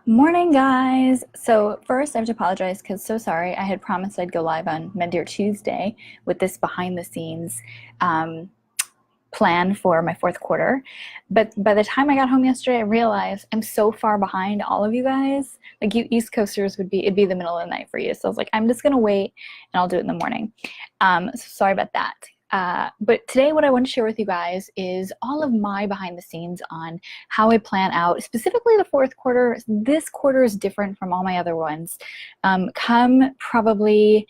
Morning, guys. So first, I have to apologize because so sorry. I had promised I'd go live on Monday or Tuesday with this behind the scenes um, plan for my fourth quarter. But by the time I got home yesterday, I realized I'm so far behind all of you guys. Like you East Coasters it'd be the middle of the night for you. So I was like, I'm just gonna wait and I'll do it in the morning. So sorry about that. But today, what I want to share with you guys is all of my behind the scenes on how I plan out, specifically the fourth quarter. This quarter is different from all my other ones. Come probably,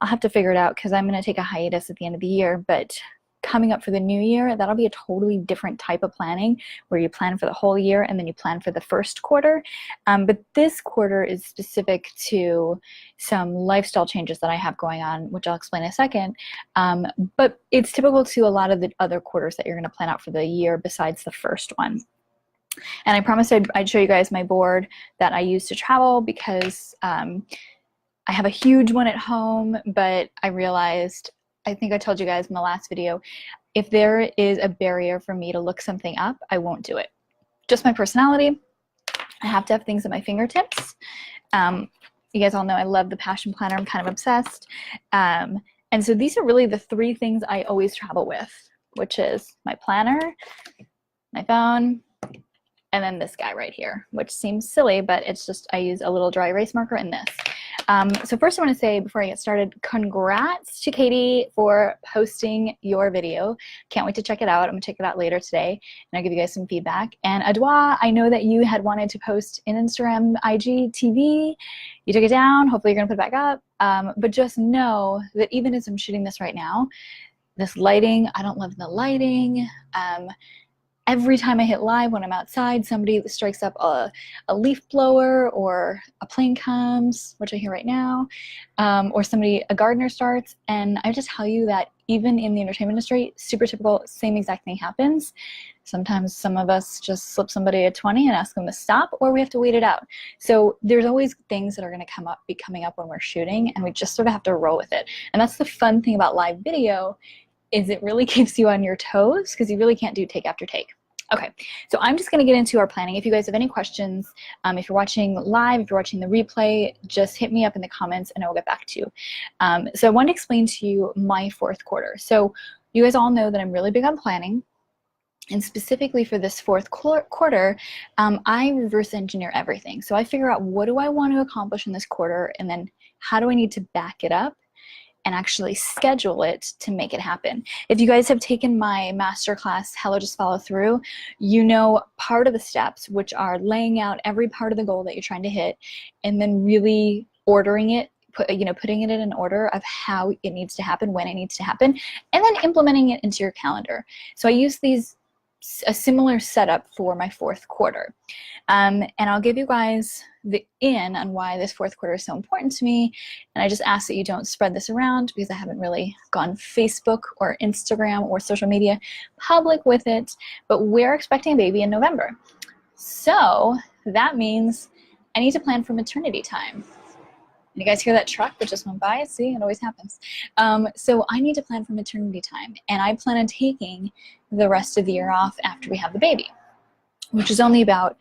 I'll have to figure it out because I'm going to take a hiatus at the end of the year, but coming up for the new year, that'll be a totally different type of planning where you plan for the whole year and then you plan for the first quarter. But this quarter is specific to some lifestyle changes that I have going on, which I'll explain in a second. But it's typical to a lot of the other quarters that you're going to plan out for the year besides the first one. And I promised I'd show you guys my board that I use to travel because I have a huge one at home, but I realized, I think I told you guys in the last video, if there is a barrier for me to look something up, I won't do it. Just my personality. I have to have things at my fingertips. You guys all know I love the Passion Planner. I'm kind of obsessed. And so these are really the three things I always travel with, which is my planner, my phone, and then this guy right here, which seems silly, but it's just I use a little dry erase marker and this. So first I want to say, before I get started, congrats to Katie for posting your video. Can't wait to check it out. I'm going to check it out later today, and I'll give you guys some feedback. And Adwa, I know that you had wanted to post in Instagram, IG, TV. You took it down. Hopefully you're going to put it back up. But just know that even as I'm shooting this right now, this lighting, I don't love the lighting. Every time I hit live when I'm outside, somebody strikes up a leaf blower or a plane comes, which I hear right now, or a gardener starts. And I just tell you that even in the entertainment industry, super typical, same exact thing happens. Sometimes some of us just slip somebody a 20 and ask them to stop, or we have to wait it out. So there's always things that are gonna be coming up when we're shooting, and we just sort of have to roll with it. And that's the fun thing about live video, is it really keeps you on your toes because you really can't do take after take. Okay, so I'm just going to get into our planning. If you guys have any questions, if you're watching live, if you're watching the replay, just hit me up in the comments and I will get back to you. So I want to explain to you my fourth quarter. So you guys all know that I'm really big on planning. And specifically for this fourth quarter, I reverse engineer everything. So I figure out what do I want to accomplish in this quarter, and then how do I need to back it up and actually schedule it to make it happen. If you guys have taken my masterclass, Hello Just Follow Through, you know part of the steps, which are laying out every part of the goal that you're trying to hit, and then really ordering it, putting it in an order of how it needs to happen, when it needs to happen, and then implementing it into your calendar. So I use a similar setup for my fourth quarter. And I'll give you guys the in on why this fourth quarter is so important to me. And I just ask that you don't spread this around because I haven't really gone Facebook or Instagram or social media public with it, but we're expecting a baby in November. So that means I need to plan for maternity time. You guys hear that truck that just went by? See, it always happens. So I need to plan for maternity time, and I plan on taking the rest of the year off after we have the baby, which is only about,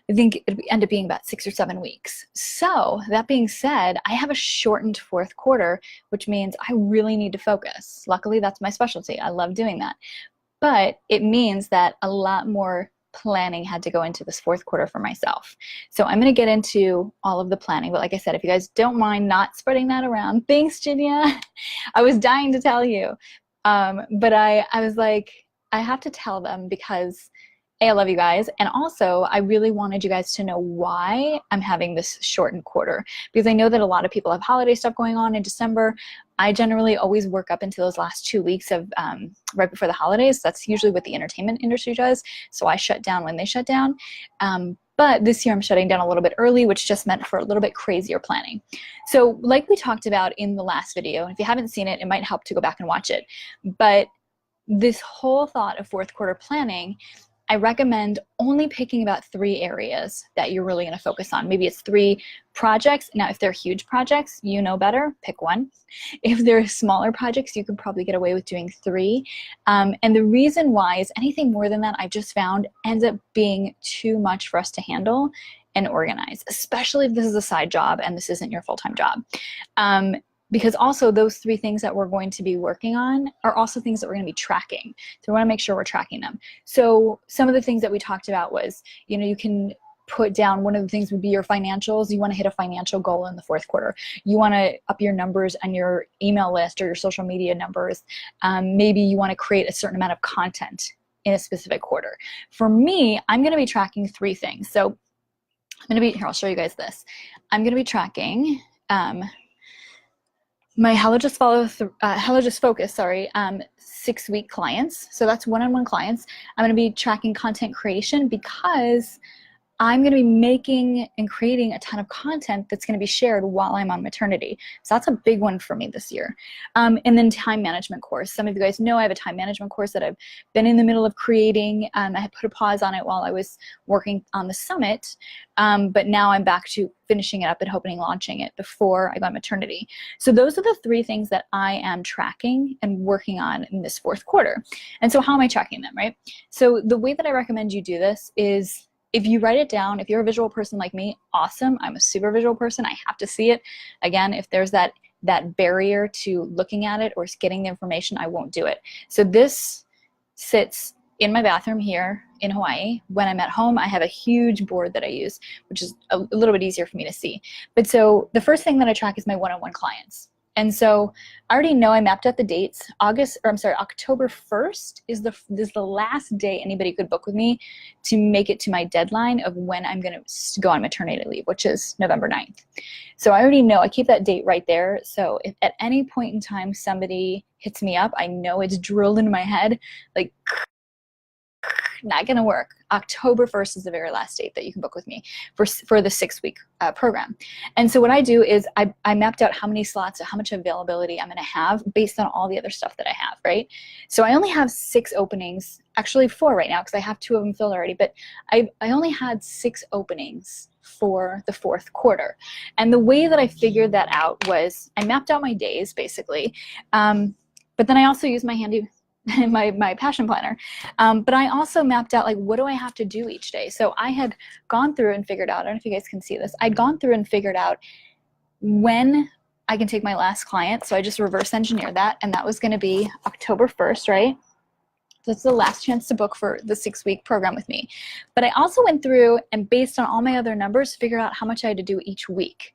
I think it end up being about 6 or 7 weeks. So that being said, I have a shortened fourth quarter, which means I really need to focus. Luckily, that's my specialty. I love doing that. But it means that a lot more planning had to go into this fourth quarter for myself. So I'm going to get into all of the planning. But like I said, if you guys don't mind not spreading that around, thanks, Jinya. I was dying to tell you. But I was like, I have to tell them because I love you guys, and also I really wanted you guys to know why I'm having this shortened quarter, because I know that a lot of people have holiday stuff going on in December. I generally always work up into those last 2 weeks of right before the holidays. That's usually what the entertainment industry does, so I shut down when they shut down. But this year I'm shutting down a little bit early, which just meant for a little bit crazier planning. So like we talked about in the last video, and if you haven't seen it, it might help to go back and watch it. But this whole thought of fourth quarter planning, I recommend only picking about 3 areas that you're really going to focus on. Maybe it's 3 projects. Now, if they're huge projects, you know better, pick 1. If they're smaller projects, you could probably get away with doing 3. And the reason why is anything more than that, I've just found, ends up being too much for us to handle and organize, especially if this is a side job and this isn't your full-time job. Because also those 3 things that we're going to be working on are also things that we're going to be tracking. So we want to make sure we're tracking them. So some of the things that we talked about was, you know, you can put down, one of the things would be your financials. You want to hit a financial goal in the 4th quarter. You want to up your numbers on your email list or your social media numbers. Maybe you want to create a certain amount of content in a specific quarter. For me, I'm going to be tracking 3 things. So I'm going to be, here, I'll show you guys this. I'm going to be tracking my Hello Just Focus, 6-week clients. So that's one-on-one clients. I'm going to be tracking content creation because I'm going to be making and creating a ton of content that's going to be shared while I'm on maternity. So that's a big one for me this year. And then time management course. Some of you guys know I have a time management course that I've been in the middle of creating. I had put a pause on it while I was working on the summit, but now I'm back to finishing it up and hoping launching it before I go on maternity. So those are the 3 things that I am tracking and working on in this 4th quarter. And so how am I tracking them, right? So the way that I recommend you do this is, if you write it down, if you're a visual person like me, awesome. I'm a super visual person. I have to see it. Again, if there's that barrier to looking at it or getting the information, I won't do it. So this sits in my bathroom here in Hawaii. When I'm at home, I have a huge board that I use, which is a little bit easier for me to see. But so the first thing that I track is my one-on-one clients. And so I already know I mapped out the dates. October 1st is the last day anybody could book with me to make it to my deadline of when I'm going to go on maternity leave, which is November 9th. So I already know, I keep that date right there. So if at any point in time somebody hits me up, I know it's drilled into my head, like, not going to work. October 1st is the very last date that you can book with me for the 6-week program. And so what I do is I mapped out how many slots or how much availability I'm going to have based on all the other stuff that I have, right? So I only have 6 openings, actually 4 right now because I have 2 of them filled already, but I only had 6 openings for the 4th quarter. And the way that I figured that out was I mapped out my days basically, but then I also used my handy my passion planner. But I also mapped out, like, what do I have to do each day? So I had gone through and figured out, I don't know if you guys can see this, I'd gone through and figured out when I can take my last client. So I just reverse engineered that, and that was going to be October 1st, right? That's the last chance to book for the 6-week program with me. But I also went through and based on all my other numbers, figured out how much I had to do each week,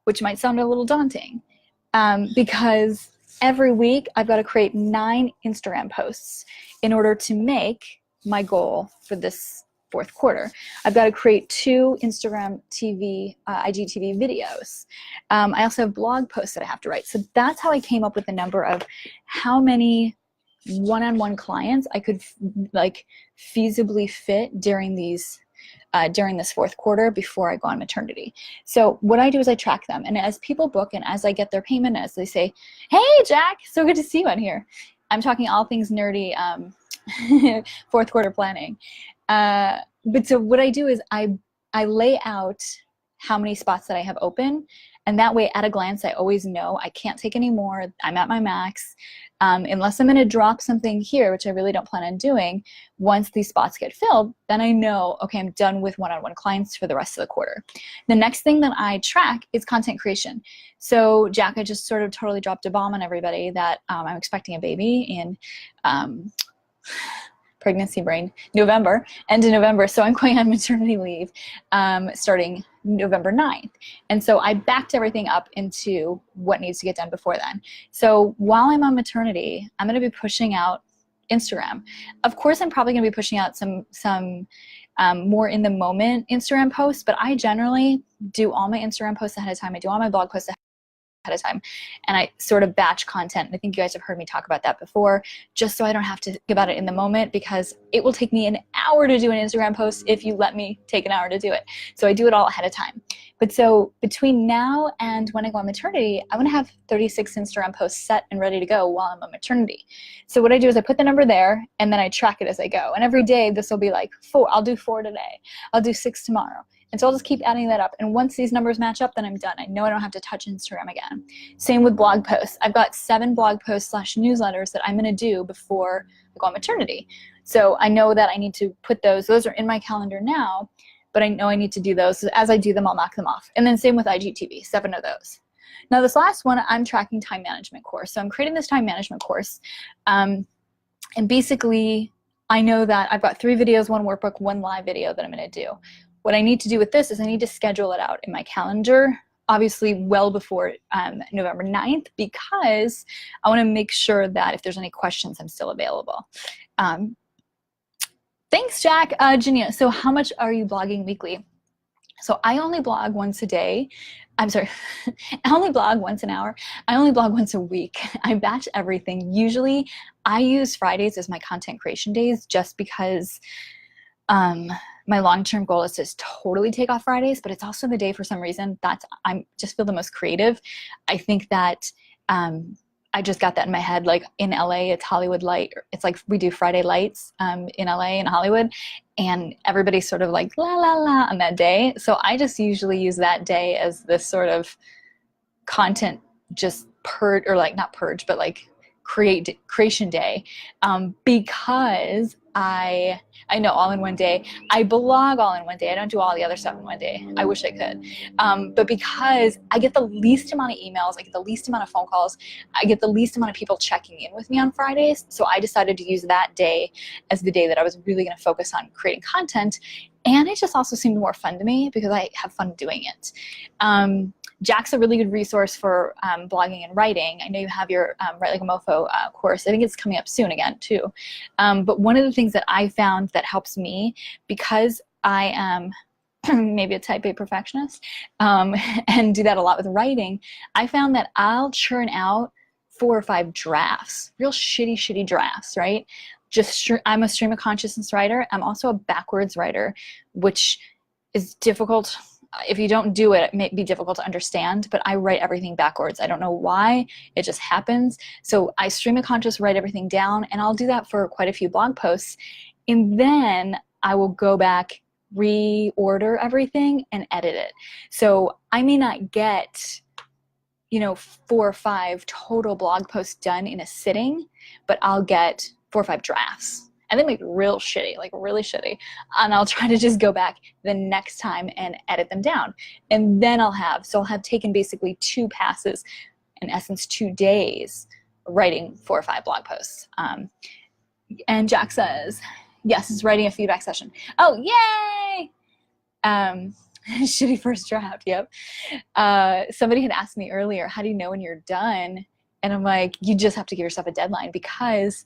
which might sound a little daunting because every week I've got to create 9 Instagram posts in order to make my goal for this 4th quarter. I've got to create 2 Instagram TV, IGTV videos. I also have blog posts that I have to write. So that's how I came up with the number of how many one-on-one clients I could feasibly fit during these during this 4th quarter before I go on maternity. So what I do is I track them, and as people book and as I get their payment, as they say, "Hey Jack, so good to see you on here." I'm talking all things nerdy 4th quarter planning. But so what I do is I lay out how many spots that I have open, and that way at a glance I always know I can't take any more. I'm at my max. Unless I'm going to drop something here, which I really don't plan on doing, once these spots get filled, then I know, okay, I'm done with one-on-one clients for the rest of the quarter. The next thing that I track is content creation. So Jack, I just sort of totally dropped a bomb on everybody that I'm expecting a baby in pregnancy brain, end of November. So I'm going on maternity leave starting November 9th. And so I backed everything up into what needs to get done before then. So while I'm on maternity, I'm going to be pushing out Instagram. Of course, I'm probably going to be pushing out some more in the moment Instagram posts, but I generally do all my Instagram posts ahead of time. I do all my blog posts ahead of time, and I sort of batch content. I think you guys have heard me talk about that before, just so I don't have to think about it in the moment, because it will take me an hour to do an Instagram post if you let me take an hour to do it. So I do it all ahead of time. But so between now and when I go on maternity, I want to have 36 Instagram posts set and ready to go while I'm on maternity. So what I do is I put the number there and then I track it as I go. And every day this will be like 4, I'll do 4 today, I'll do 6 tomorrow. And so I'll just keep adding that up. And once these numbers match up, then I'm done. I know I don't have to touch Instagram again. Same with blog posts. I've got 7 blog posts / newsletters that I'm going to do before I go on maternity. So I know that I need to put those are in my calendar now, but I know I need to do those. So as I do them, I'll knock them off. And then same with IGTV, 7 of those. Now this last one, I'm tracking time management course. So I'm creating this time management course. And basically, I know that I've got 3 videos, 1 workbook, 1 live video that I'm going to do. What I need to do with this is I need to schedule it out in my calendar, obviously well before November 9th, because I want to make sure that if there's any questions, I'm still available. Thanks, Jack. Jania, so how much are you blogging weekly? So I only blog once a day. I'm sorry, I only blog once an hour. I only blog once a week. I batch everything. Usually I use Fridays as my content creation days just because my long-term goal is to totally take off Fridays, but it's also the day for some reason that I just feel the most creative. I think that I just got that in my head, like in LA, it's Hollywood Light. It's like we do Friday lights in LA and Hollywood, and everybody's sort of like la la la on that day. So I just usually use that day as this sort of content just purge, or like not purge, but like creation day, because I know all in one day. I blog all in one day. I don't do all the other stuff in one day. I wish I could. But because I get the least amount of emails, I get the least amount of phone calls, I get the least amount of people checking in with me on Fridays. So I decided to use that day as the day that I was really going to focus on creating content. And it just also seemed more fun to me because I have fun doing it. Jack's a really good resource for blogging and writing. I know you have your Write Like a Mofo course. I think it's coming up soon again too. But one of the things that I found that helps me, because I am maybe a type A perfectionist and do that a lot with writing, I found that I'll churn out 4 or 5 drafts, real shitty drafts, right? I'm a stream of consciousness writer. I'm also a backwards writer, which is difficult. If you don't do it, it may be difficult to understand, but I write everything backwards. I don't know why, it just happens. So I stream of conscious, write everything down, and I'll do that for quite a few blog posts. And then I will go back, reorder everything, and edit it. So I may not get, 4 or 5 total blog posts done in a sitting, but I'll get 4 or 5 drafts. And they make real shitty, like really shitty. And I'll try to just go back the next time and edit them down. And then I'll have taken basically 2 passes, in essence 2 days, writing 4 or 5 blog posts. And Jack says, yes, it's writing a feedback session. Oh, yay! Shitty first draft, yep. Somebody had asked me earlier, how do you know when you're done? And I'm like, you just have to give yourself a deadline, because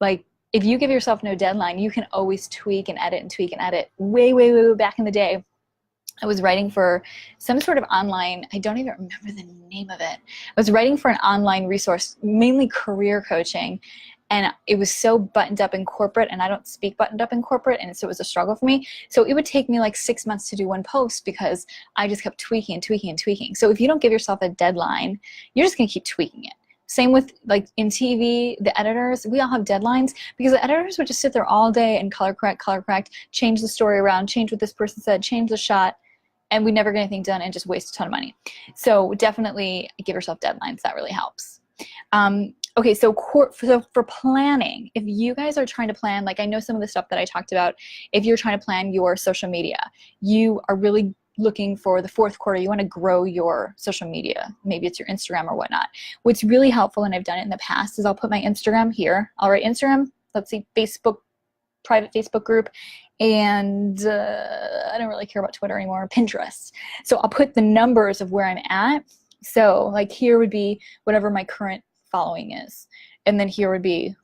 like, if you give yourself no deadline, you can always tweak and edit and tweak and edit. Way back in the day, I was writing for some sort of online, I don't even remember the name of it. I was writing for an online resource, mainly career coaching, and it was so buttoned up in corporate, and I don't speak buttoned up in corporate, and so it was a struggle for me. So it would take me like 6 months to do 1 post because I just kept tweaking and tweaking and tweaking. So if you don't give yourself a deadline, you're just gonna keep tweaking it. Same with like in TV, the editors, we all have deadlines, because the editors would just sit there all day and color correct, change the story around, change what this person said, change the shot, and we never get anything done and just waste a ton of money. So definitely give yourself deadlines. That really helps. Okay, so for planning, if you guys are trying to plan, like I know some of the stuff that I talked about, if you're trying to plan your social media, you are really looking for the 4th quarter, you want to grow your social media. Maybe it's your Instagram or whatnot. What's really helpful, and I've done it in the past, is I'll put my Instagram here. I'll write Instagram, let's see, Facebook, private Facebook group, and I don't really care about Twitter anymore, Pinterest. So I'll put the numbers of where I'm at. So like here would be whatever my current following is. And then here would be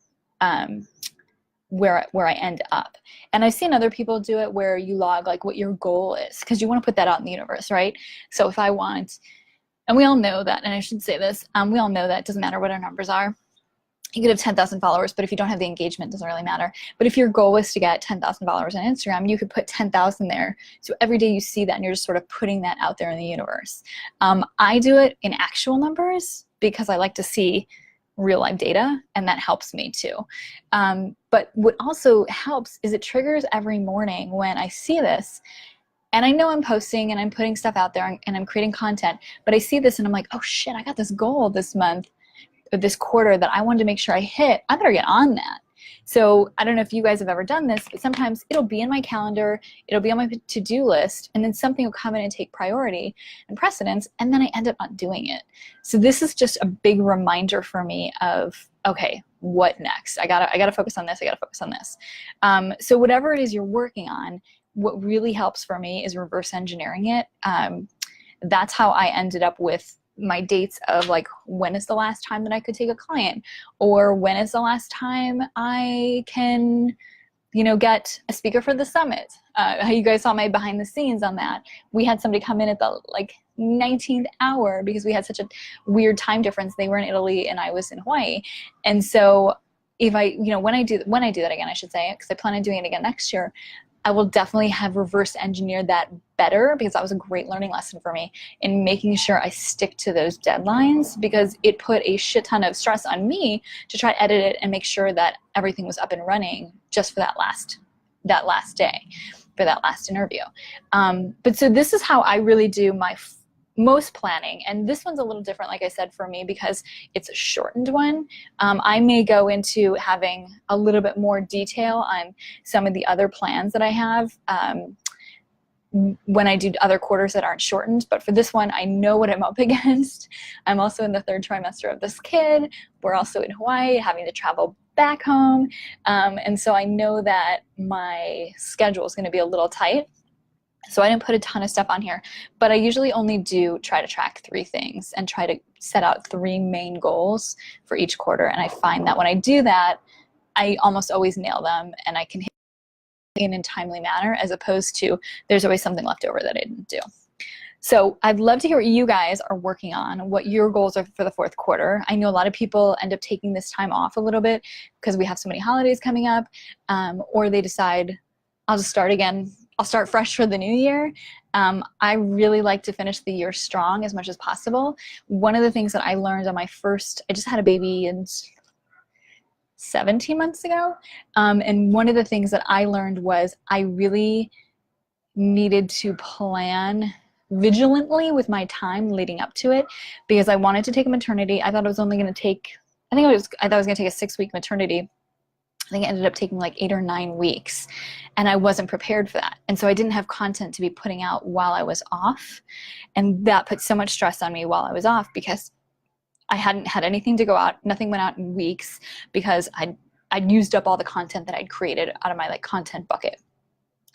where I end up. And I've seen other people do it where you log like what your goal is, because you want to put that out in the universe, right? So if I want, and we all know that, and I should say this, we all know that it doesn't matter what our numbers are. You could have 10,000 followers, but if you don't have the engagement, it doesn't really matter. But if your goal is to get 10,000 followers on Instagram, you could put 10,000 there. So every day you see that, and you're just sort of putting that out there in the universe. I do it in actual numbers because I like to see real life data, and that helps me too. But what also helps is it triggers every morning when I see this, and I know I'm posting and I'm putting stuff out there and I'm creating content, but I see this and I'm like, oh shit, I got this goal this month, or this quarter that I wanted to make sure I hit. I better get on that. So I don't know if you guys have ever done this, but sometimes it'll be in my calendar, it'll be on my to-do list, and then something will come in and take priority and precedence, and then I end up not doing it. So this is just a big reminder for me of, okay, what next? I gotta focus on this, I gotta focus on this. So whatever it is you're working on, what really helps for me is reverse engineering it. That's how I ended up with my dates of like, when is the last time that I could take a client, or when is the last time I can, you know, get a speaker for the summit. You guys saw my behind the scenes on that. We had somebody come in at the like 19th hour because we had such a weird time difference. They were in Italy and I was in Hawaii. And so if I, you know, when I do that again, I should say, because I plan on doing it again next year, I will definitely have reverse engineered that better, because that was a great learning lesson for me in making sure I stick to those deadlines, because it put a shit ton of stress on me to try to edit it and make sure that everything was up and running just for that last day, for that last interview. But so this is how I really do my most planning, and this one's a little different, like I said, for me, because it's a shortened one. I may go into having a little bit more detail on some of the other plans that I have when I do other quarters that aren't shortened, but for this one, I know what I'm up against. I'm also in the 3rd trimester of this kid. We're also in Hawaii, having to travel back home, and so I know that my schedule is going to be a little tight. So I didn't put a ton of stuff on here, but I usually only do try to track 3 things and try to set out 3 main goals for each quarter. And I find that when I do that, I almost always nail them, and I can hit in a timely manner, as opposed to there's always something left over that I didn't do. So I'd love to hear what you guys are working on, what your goals are for the 4th quarter. I know a lot of people end up taking this time off a little bit because we have so many holidays coming up, or they decide, I'll just start again. I'll start fresh for the new year. I really like to finish the year strong as much as possible. One of the things that I learned on my first, I just had a baby in 17 months ago. And one of the things that I learned was I really needed to plan vigilantly with my time leading up to it, because I wanted to take a maternity. I thought it was only going to take, I thought it was going to take a 6-week maternity. I think it ended up taking like 8 or 9 weeks, and I wasn't prepared for that. And so I didn't have content to be putting out while I was off. And that put so much stress on me while I was off, because I hadn't had anything to go out. Nothing went out in weeks, because I'd used up all the content that I'd created out of my like content bucket.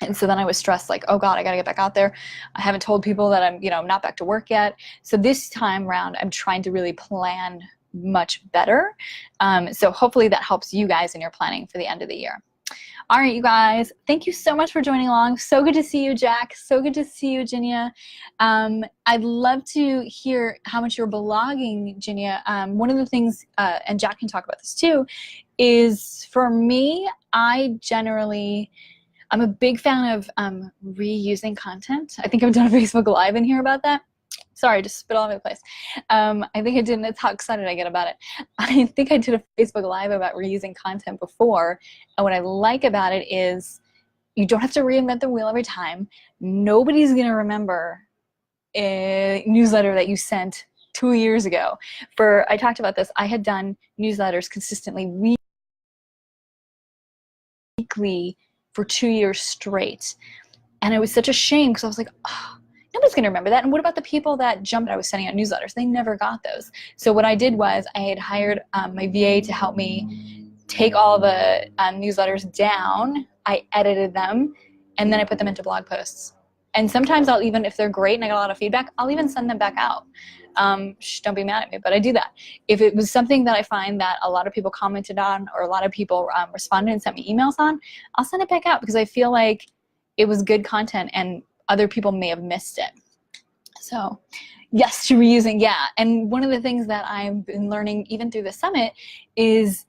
And so then I was stressed, like, oh God, I gotta get back out there. I haven't told people that I'm, you know, not back to work yet. So this time around, I'm trying to really plan much better. So hopefully that helps you guys in your planning for the end of the year. All right, you guys, thank you so much for joining along. So good to see you, Jack. So good to see you, Ginia. I'd love to hear how much you're blogging, Ginia. One of the things, and Jack can talk about this too, is for me, I'm a big fan of reusing content. I think I've done a Facebook Live in here about that. Sorry, just spit all over the place. I think I did, and that's how excited I get about it. I think I did a Facebook Live about reusing content before, and what I like about it is you don't have to reinvent the wheel every time. Nobody's going to remember a newsletter that you sent 2 years ago. I talked about this, I had done newsletters consistently weekly for 2 years straight, and it was such a shame, because I was like, oh, nobody's going to remember that. And what about the people that jumped? I was sending out newsletters. They never got those. So what I did was I had hired my VA to help me take all the newsletters down. I edited them, and then I put them into blog posts. And sometimes I'll even, if they're great and I got a lot of feedback, I'll even send them back out. Don't be mad at me, but I do that. If it was something that I find that a lot of people commented on, or a lot of people responded and sent me emails on, I'll send it back out, because I feel like it was good content and other people may have missed it. So yes, to reusing, yeah. And one of the things that I've been learning even through the summit is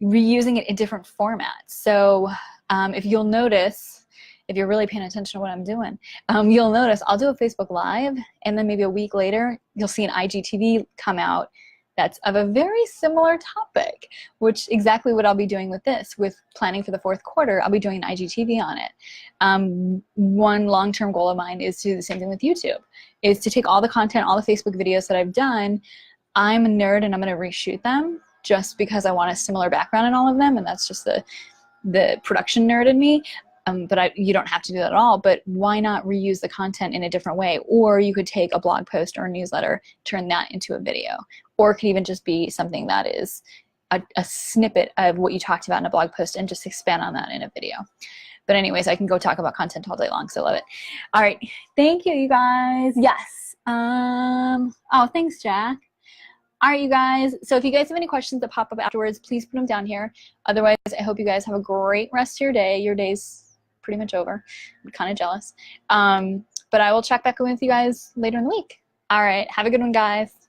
reusing it in different formats. So if you'll notice, if you're really paying attention to what I'm doing, you'll notice I'll do a Facebook Live, and then maybe a week later, you'll see an IGTV come out that's of a very similar topic, which exactly what I'll be doing with this, with planning for the 4th quarter. I'll be doing an IGTV on it. One long-term goal of mine is to do the same thing with YouTube, is to take all the content, all the Facebook videos that I've done. I'm a nerd and I'm going to reshoot them just because I want a similar background in all of them, and that's just the production nerd in me. But you don't have to do that at all, but why not reuse the content in a different way? Or you could take a blog post or a newsletter, turn that into a video. Or it could even just be something that is a snippet of what you talked about in a blog post and just expand on that in a video. But anyways, I can go talk about content all day long, so I love it. All right, thank you, you guys. Yes. Oh, thanks, Jack. All right, you guys. So if you guys have any questions that pop up afterwards, please put them down here. Otherwise, I hope you guys have a great rest of your day. Your day's pretty much over. I'm kind of jealous. But I will check back in with you guys later in the week. All right, have a good one, guys.